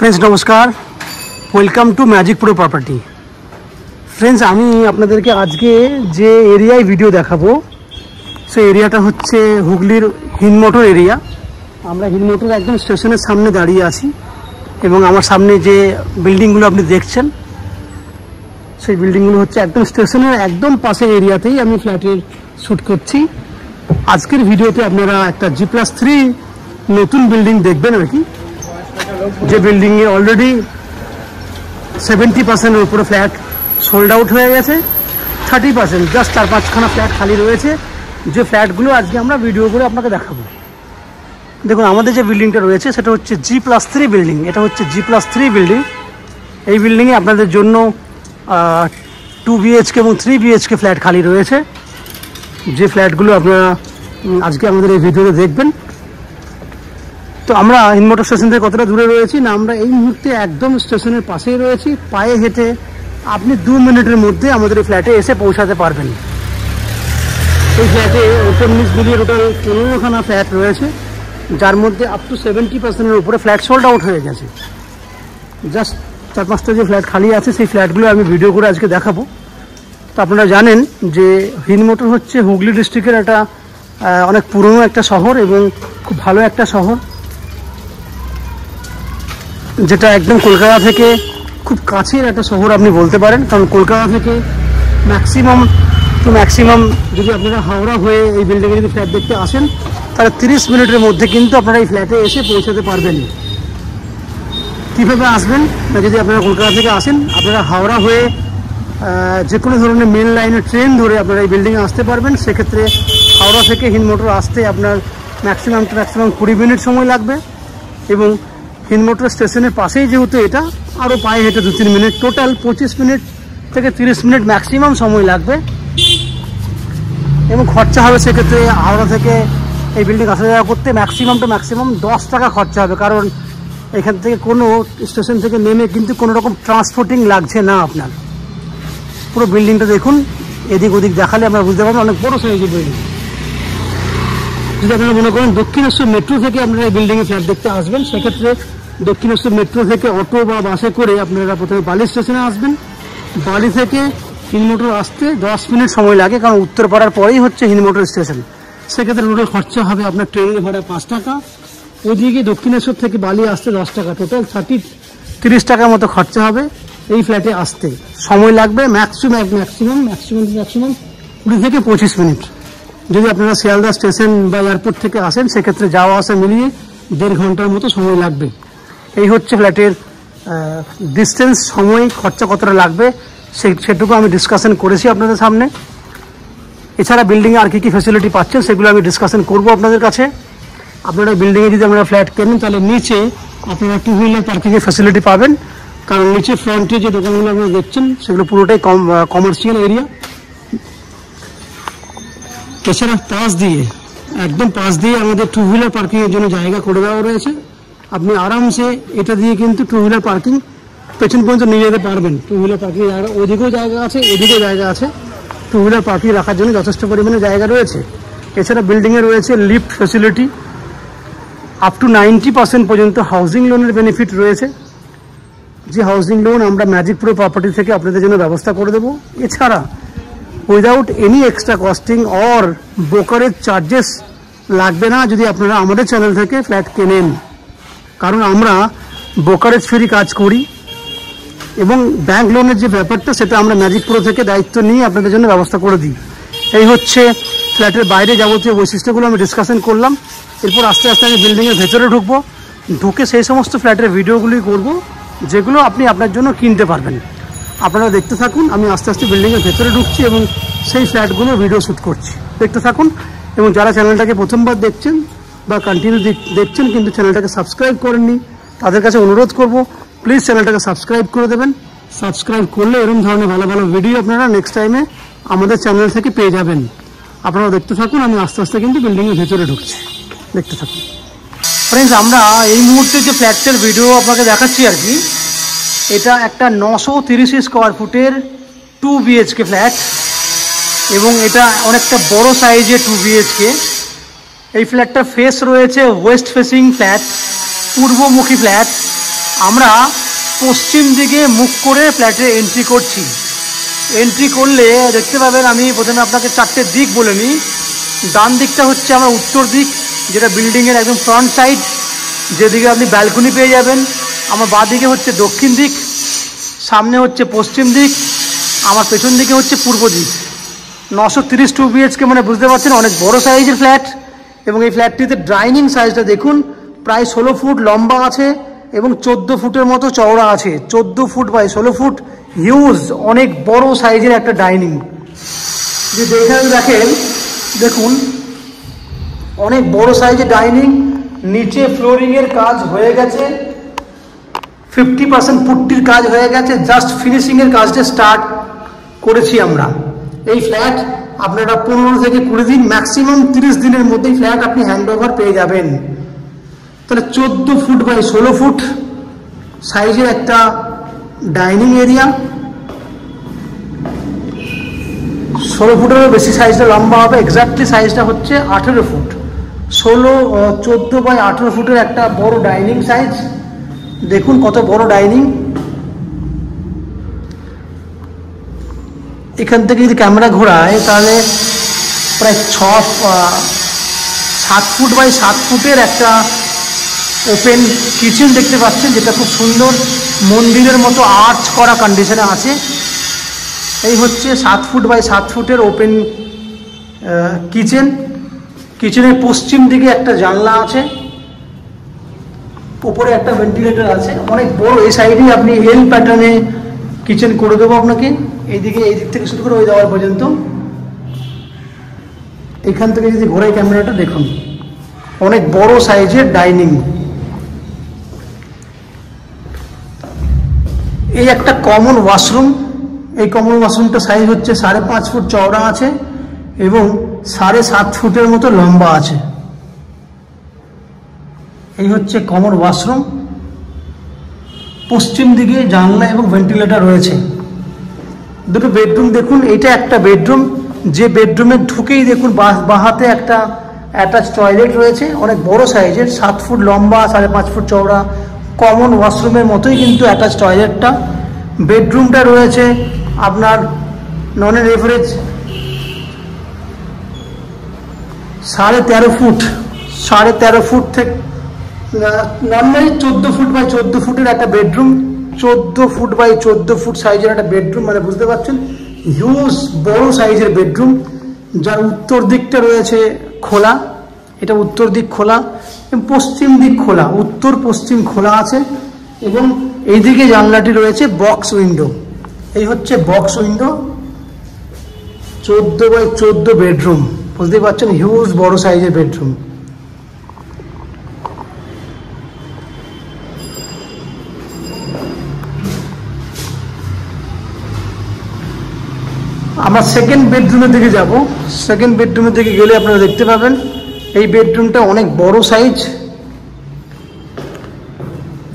Friends नमस्कार welcome to magic pro property. Friends আমি আপনাদেরকে আজকে যে এরিয়ায় ভিডিও দেখাবো সেই এরিয়াটা হচ্ছে হুগলির হিনমোটর এরিয়া। আমরা হিনমোটর একদম স্টেশনের সামনে দাঁড়িয়ে আছি এবং আমার সামনে যে বিল্ডিংগুলো আপনি দেখছেন সেই বিল্ডিংগুলো হচ্ছে একদম স্টেশনের একদম পাশের এরিয়াতেই আমি ফ্ল্যাটের শ্যুট করছি। আজকের ভিডিওতে আপনারা একটা G+3 নতুন বিল্ডিং দেখবেন আর কি, যে বিল্ডিংয়ে অলরেডি 70% এর উপরে ফ্ল্যাট সোল্ড আউট হয়ে গেছে, 30% জাস্ট 4-5খানা ফ্ল্যাট খালি রয়েছে, যে ফ্ল্যাটগুলো আজকে আমরা ভিডিও করে আপনাকে দেখাবো। দেখুন আমাদের যে বিল্ডিংটা রয়েছে সেটা হচ্ছে G+3 বিল্ডিং। এটা হচ্ছে G+3 বিল্ডিং। এই বিল্ডিংয়ে আপনাদের জন্য 2 BHK এবং 3 BHK ফ্ল্যাট খালি রয়েছে, যে ফ্ল্যাটগুলো আপনারা আজকে আমাদের এই ভিডিওতে দেখবেন। তো আমরা হিনমোটর স্টেশন থেকে কতটা দূরে রয়েছি না, আমরা এই মুহূর্তে একদম স্টেশনের পাশেই রয়েছি। পায়ে হেঁটে আপনি 2 মিনিটের মধ্যে আমাদের এই ফ্ল্যাটে এসে পৌঁছাতে পারবেন। এই ফ্ল্যাটে ওপেন নিচ মিলিয়ে টোটাল 15খানা ফ্ল্যাট রয়েছে, যার মধ্যে আপ টু 70%-এর উপরে ফ্ল্যাট সোল্ড আউট হয়ে গেছে। জাস্ট 4-5টা যে ফ্ল্যাট খালি আছে সেই ফ্ল্যাটগুলো আমি ভিডিও করে আজকে দেখাবো। তো আপনারা জানেন যে হিনমোটর হচ্ছে হুগলি ডিস্ট্রিক্টের একটা অনেক পুরনো একটা শহর এবং খুব ভালো একটা শহর, যেটা একদম কলকাতা থেকে খুব কাছের একটা শহর আপনি বলতে পারেন। কারণ কলকাতা থেকে ম্যাক্সিমাম যদি আপনারা হাওড়া হয়ে এই বিল্ডিংয়ে যদি ফ্ল্যাট দেখতে আসেন তাহলে 30 মিনিটের মধ্যে কিন্তু আপনারা এই ফ্ল্যাটে এসে পৌঁছাতে পারবেন। কীভাবে আসবেন না, যদি আপনারা কলকাতা থেকে আসেন আপনারা হাওড়া হয়ে যে কোনো ধরনের মেন লাইনের ট্রেন ধরে আপনারা এই বিল্ডিংয়ে আসতে পারবেন। সেক্ষেত্রে হাওড়া থেকে হিনমোটর আসতে আপনার ম্যাক্সিমাম 20 মিনিট সময় লাগবে এবং হিনমোটর স্টেশনের পাশেই যেহেতু এটা আরও পায়ে হেঁটে 2-3 মিনিট, টোটাল 25 মিনিট থেকে 30 মিনিট ম্যাক্সিমাম সময় লাগবে এবং খরচা হবে সেক্ষেত্রে হাওড়া থেকে এই বিল্ডিং আসা যাওয়া করতে ম্যাক্সিমাম 10 টাকা খরচা হবে। কারণ এখান থেকে কোনো স্টেশন থেকে নেমে কিন্তু কোনো রকম ট্রান্সপোর্টিং লাগছে না আপনার। পুরো বিল্ডিংটা দেখুন, এদিক ওদিক দেখালে আমরা বুঝতে পারবেন অনেক বড় সাইজের বিল্ডিং। যদি আপনারা মনে করেন দক্ষিণেশ্বর মেট্রো থেকে আপনারা এই বিল্ডিংয়ে ফ্ল্যাট দেখতে আসবেন, সেক্ষেত্রে দক্ষিণেশ্বর মেট্রো থেকে অটো বা বাসে করে আপনারা প্রথমে বালি স্টেশনে আসবেন। বালি থেকে হিনমোটর আসতে 10 মিনিট সময় লাগে, কারণ উত্তরপাড়ার পরেই হচ্ছে হিনমোটর স্টেশন। সেক্ষেত্রে টোটাল খরচা হবে আপনার ট্রেনের ভাড়া 5 টাকা, ওইদিকে দক্ষিণেশ্বর থেকে বালি আসতে 10 টাকা, টোটাল 30 টাকার মতো খরচা হবে এই ফ্ল্যাটে আসতে। সময় লাগবে ম্যাক্সিমাম 20 থেকে 25 মিনিট। যদি আপনারা শিয়ালদা স্টেশন বা এয়ারপোর্ট থেকে আসেন সেক্ষেত্রে যাওয়া আসা মিলিয়ে 1.5 ঘন্টার মতো সময় লাগবে। এই হচ্ছে ফ্ল্যাটের ডিস্টেন্স, সময়, খরচা কতটা লাগবে সেটুকু আমি ডিসকাশন করেছি আপনাদের সামনে। এছাড়া বিল্ডিংয়ে আর কী ফ্যাসিলিটি পাচ্ছেন সেগুলো আমি ডিসকাশন করব আপনাদের কাছে। আপনারা বিল্ডিংয়ে যদি আপনারা ফ্ল্যাট কেনেন তাহলে নিচে আপনারা 2 হুইলার পার্কিংয়ের ফ্যাসিলিটি পাবেন, কারণ নিচে ফ্রন্টে যে দোকানগুলো আপনারা দেখছেন সেগুলো পুরোটাই কমার্শিয়াল এরিয়া। এছাড়া একদম পাশ দিয়ে আমাদের 2 হুইলার পার্কিংয়ের জন্য জায়গা করে দেওয়া রয়েছে। আপনি আরামসে এটা দিয়ে কিন্তু 2 হুইলার পার্কিং পেছন পর্যন্ত নিয়ে যেতে পারবেন। 2 হুইলার পার্কিং জায়গা ওদিকেও জায়গা আছে, এদিকেও জায়গা আছে, 2 হুইলার পার্কিং রাখার জন্য যথেষ্ট পরিমাণে জায়গা রয়েছে। এছাড়া বিল্ডিংয়ে রয়েছে লিফট ফ্যাসিলিটি, আপ টু 90% পর্যন্ত হাউজিং লোনের বেনিফিট রয়েছে, যে হাউজিং লোন আমরা ম্যাজিক প্রো প্রপার্টি থেকে আপনাদের জন্য ব্যবস্থা করে দেবো। এছাড়া without any extra costing or brokerage charges লাগবে না যদি আপনারা আমাদের চ্যানেল থেকে ফ্ল্যাট কেনেন, কারণ আমরা ব্রোকারেজ ফ্রি কাজ করি এবং ব্যাংক লোনের যে ব্যাপারটা সেটা আমরা ম্যাজিক প্রো থেকে দায়িত্ব নিয়ে আপনাদের জন্য ব্যবস্থা করে দিই। এই হচ্ছে ফ্ল্যাটের বাইরে যাবতীয় বৈশিষ্ট্যগুলো আমি ডিসকাশন করলাম। এরপর আস্তে আস্তে আমি বিল্ডিংয়ের ভেতরে ঢুকে সেই সমস্ত ফ্ল্যাটের ভিডিওগুলি করব যেগুলো আপনি আপনার জন্য কিনতে পারবেন। আপনারা দেখতে থাকুন, আমি আস্তে আস্তে বিল্ডিংয়ের ভেতরে ঢুকছি এবং সেই ফ্ল্যাটগুলোর ভিডিও শ্যুট করছি। দেখতে থাকুন এবং যারা চ্যানেলটাকে প্রথমবার দেখছেন বা কন্টিনিউ দেখছেন কিন্তু চ্যানেলটাকে সাবস্ক্রাইব করেননি তাদের কাছে অনুরোধ করব প্লিজ চ্যানেলটাকে সাবস্ক্রাইব করে দেবেন। সাবস্ক্রাইব করলে এরকম ধরনের ভালো ভালো ভিডিও আপনারা নেক্সট টাইমে আমাদের চ্যানেল থেকে পেয়ে যাবেন। আপনারা দেখতে থাকুন, আমি আস্তে আস্তে কিন্তু বিল্ডিংয়ের ভেতরে ঢুকছি, দেখতে থাকুন। ফ্রেন্ডস আমরা এই মুহূর্তে যে ফ্ল্যাটটার ভিডিও আপনাকে দেখাচ্ছি আর কি, এটা একটা 930 স্কোয়ার ফুটের 2 BHK ফ্ল্যাট এবং এটা অনেকটা বড় সাইজের 2 BHK। এই ফ্ল্যাটটা ফেস রয়েছে ওয়েস্ট ফেসিং ফ্ল্যাট, পূর্বমুখী ফ্ল্যাট। আমরা পশ্চিম দিকে মুখ করে ফ্ল্যাটে এন্ট্রি করছি। এন্ট্রি করলে দেখতে পাবেন, আমি প্রথমে আপনাকে 4টে দিক বলে নিই। ডান দিকটা হচ্ছে আমার উত্তর দিক, যেটা বিল্ডিংয়ের একদম ফ্রন্ট সাইড, যেদিকে আপনি ব্যালকনি পেয়ে যাবেন। আমার বাঁ দিকে হচ্ছে দক্ষিণ দিক, সামনে হচ্ছে পশ্চিম দিক, আমার পেছন দিকে হচ্ছে পূর্ব দিক। 930 2 BHK মানে বুঝতে পারছেন অনেক বড় সাইজের ফ্ল্যাট। এবং এই ফ্ল্যাটটিতে ডাইনিং সাইজটা দেখুন, প্রায় 16 ফুট লম্বা আছে এবং 14 ফুটের মতো চওড়া আছে। 14 ফুট বাই 16 ফুট, হিউজ, অনেক বড় সাইজের একটা ডাইনিং। যদি এখানে দেখুন অনেক বড় সাইজের ডাইনিং। নিচে ফ্লোরিংয়ের কাজ হয়ে গেছে, 50% পুট্টির কাজ হয়ে গেছে, জাস্ট ফিনিশিংয়ের কাজটা স্টার্ট করেছি আমরা। এই ফ্ল্যাট আপনারা 15 থেকে 20 দিন, ম্যাক্সিমাম 30 দিনের মধ্যেই ফ্ল্যাট আপনি হ্যান্ডওভার পেয়ে যাবেন। তাহলে 14 ফুট বাই 16 ফুট সাইজের একটা ডাইনিং এরিয়া, 16 ফুটেরও বেশি সাইজটা লম্বা হবে। এক্স্যাক্টলি সাইজটা হচ্ছে 18 ফুট। 14 বাই 18 ফুটের একটা বড় ডাইনিং সাইজ। দেখুন কত বড় ডাইনিং। এখান থেকে যদি ক্যামেরা ঘোরায় তাহলে প্রায় 7 ফুট বাই 7 ফুটের একটা ওপেন কিচেন দেখতে পাচ্ছেন, যেটা খুব সুন্দর মন্দিরের মতো আর্চ করা কন্ডিশনে আছে। এই হচ্ছে 7 ফুট বাই 7 ফুটের ওপেন কিচেন। কিচেনের পশ্চিম দিকে একটা জানলা আছে, উপরে একটা ভেন্টিলেটর আছে, অনেক বড়। এই সাইডে আপনি এল প্যাটার্নে কিচেন করে দেবো আপনাকে। এই দিক থেকে শুরু করে ওই দেওয়ার পর্যন্ত। এখান থেকে যদি ঘোরাই ক্যামেরাটা দেখুন, অনেক বড় সাইজের ডাইনিং। এই একটা কমন ওয়াশরুম। এই কমন ওয়াশরুমটা সাইজ হচ্ছে 5.5 ফুট চওড়া আছে এবং 7.5 ফুটের মতো লম্বা আছে। এই হচ্ছে কমন ওয়াশরুম। পশ্চিম দিকে জানলা এবং ভেন্টিলেটর রয়েছে। দুটো বেডরুম দেখুন, এটা একটা বেডরুম। যে বেডরুমে ঢুকেই দেখুন বাঁহাতে একটা অ্যাটাচ টয়লেট রয়েছে, অনেক বড় সাইজের, 7 ফুট লম্বা, 5.5 ফুট চওড়া। কমন ওয়াশরুমের মতোই কিন্তু অ্যাটাচ টয়লেটটা। বেডরুমটা রয়েছে আপনার নন এভারেজ 13.5 ফুট, 13.5 ফুট থেকে নর্মালি 14 ফুট বাই 14 ফুটের একটা বেডরুম। 14 ফুট বাই 14 ফুট সাইজের একটা বেডরুম, মানে বুঝতে পারছেন হিউজ বড় সাইজের বেডরুম। যার উত্তর দিকটা রয়েছে খোলা, এটা উত্তর দিক খোলা, পশ্চিম দিক খোলা, উত্তর পশ্চিম খোলা আছে। এবং এইদিকে জানলাটি রয়েছে বক্স উইন্ডো। এই হচ্ছে বক্স উইন্ডো। 14 বাই 14 বেডরুম, বুঝতে পারছেন হিউজ বড় সাইজের বেডরুম। আমরা সেকেন্ড বেডরুমের দিকে যাব। সেকেন্ড বেডরুমের দিকে গেলে আপনারা দেখতে পাবেন এই বেডরুমটা অনেক বড় সাইজ।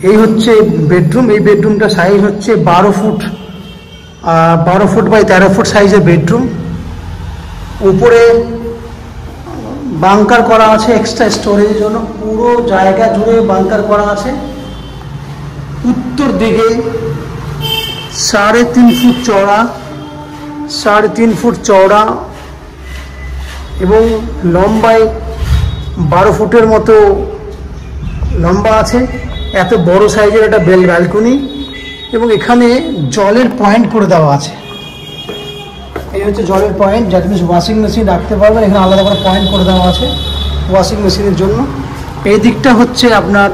এই হচ্ছে বেডরুম। এই বেডরুমটা সাইজ হচ্ছে 12 ফুট, 12 ফুট বাই 13 ফুট সাইজের বেডরুম। উপরে বাংকার করা আছে এক্সট্রা স্টোরেজের জন্য, পুরো জায়গা জুড়ে বাংকার করা আছে। উত্তর দিকে 3.5 ফুট চওড়া, 3.5 ফুট চওড়া এবং লম্বায় 12 ফুটের মতো লম্বা আছে। এত বড় সাইজের একটা ব্যালকনি এবং এখানে জলের পয়েন্ট করে দেওয়া আছে। এই হচ্ছে জলের পয়েন্ট, যাতে আপনি ওয়াশিং মেশিন রাখতে পারবেন। এখানে আলাদা করে পয়েন্ট করে দেওয়া আছে ওয়াশিং মেশিনের জন্য। এই দিকটা হচ্ছে আপনার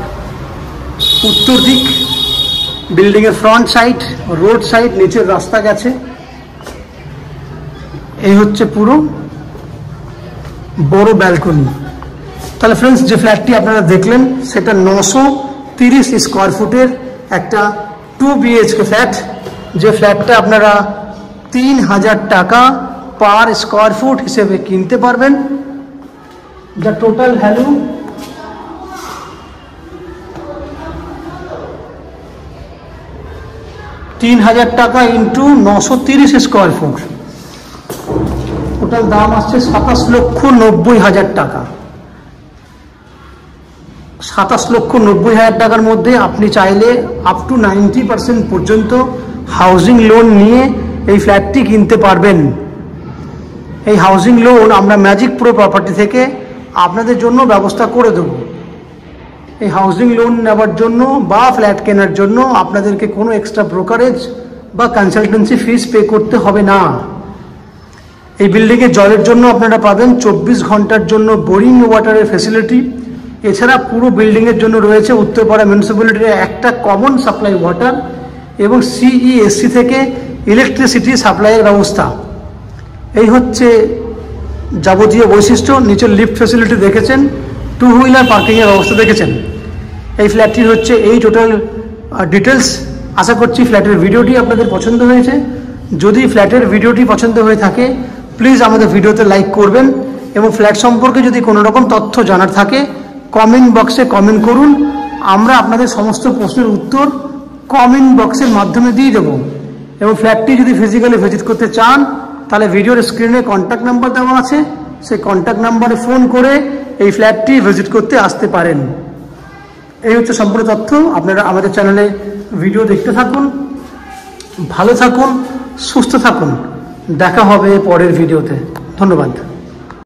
উত্তর দিক, বিল্ডিংয়ের ফ্রন্ট সাইড, রোড সাইড, নিচের রাস্তা গেছে। এই হচ্ছে পুরো বড় ব্যালকনি। তাহলে ফ্রেন্ডস, যে ফ্ল্যাটটি আপনারা দেখলেন সেটা 930 স্কোয়ার ফুটের একটা 2 BHK ফ্ল্যাট। যে ফ্ল্যাটটা আপনারা 3000 টাকা পার স্কোয়ার ফুট হিসেবে কিনতে পারবেন। যা টোটাল ভ্যালু 3000 টাকা ইন্টু 930 স্কোয়ার ফুট, টোটাল দাম আসছে 27,90,000 টাকা। 27,90,000 টাকার মধ্যে আপনি চাইলে আপ টু 90% পর্যন্ত হাউজিং লোন নিয়ে এই ফ্ল্যাটটি কিনতে পারবেন। এই হাউজিং লোন আমরা ম্যাজিক প্রো প্রপার্টি থেকে আপনাদের জন্য ব্যবস্থা করে দেব। এই হাউজিং লোন নেওয়ার জন্য বা ফ্ল্যাট কেনার জন্য আপনাদেরকে কোনো এক্সট্রা ব্রোকারেজ বা কনসালটেন্সি ফিস পে করতে হবে না। এই বিল্ডিংয়ে জলের জন্য আপনারা পাবেন 24 ঘন্টার জন্য বোরিং ওয়াটারের ফেসিলিটি। এছাড়া পুরো বিল্ডিংয়ের জন্য রয়েছে উত্তরপাড়া মিউনিসিপ্যালিটির একটা কমন সাপ্লাই ওয়াটার এবং সিইএসসি থেকে ইলেকট্রিসিটি সাপ্লাইয়ের ব্যবস্থা। এই হচ্ছে যাবতীয় বৈশিষ্ট্য। নিচের লিফট ফেসিলিটি দেখেছেন, টু হুইলার পার্কিংয়ের ব্যবস্থা দেখেছেন। এই ফ্ল্যাটটির হচ্ছে এই টোটাল ডিটেলস। আশা করছি ফ্ল্যাটের ভিডিওটি আপনাদের পছন্দ হয়েছে। যদি ফ্ল্যাটের ভিডিওটি পছন্দ হয়ে থাকে প্লিজ আমাদের ভিডিওতে লাইক করবেন এবং ফ্ল্যাট সম্পর্কে যদি কোনো রকম তথ্য জানার থাকে কমেন্ট বক্সে কমেন্ট করুন। আমরা আপনাদের সমস্ত প্রশ্নের উত্তর কমেন্ট বক্সের মাধ্যমে দিয়ে দেবো। এবং ফ্ল্যাটটি যদি ফিজিক্যালি ভিজিট করতে চান তাহলে ভিডিওর স্ক্রিনে কন্ট্যাক্ট নাম্বার দেওয়া আছে, সেই কন্ট্যাক্ট নাম্বারে ফোন করে এই ফ্ল্যাটটি ভিজিট করতে আসতে পারেন। এই হচ্ছে সম্পূর্ণ তথ্য। আপনারা আমাদের চ্যানেলে ভিডিও দেখতে থাকুন, ভালো থাকুন, সুস্থ থাকুন। দেখা হবে পরের ভিডিওতে। ধন্যবাদ।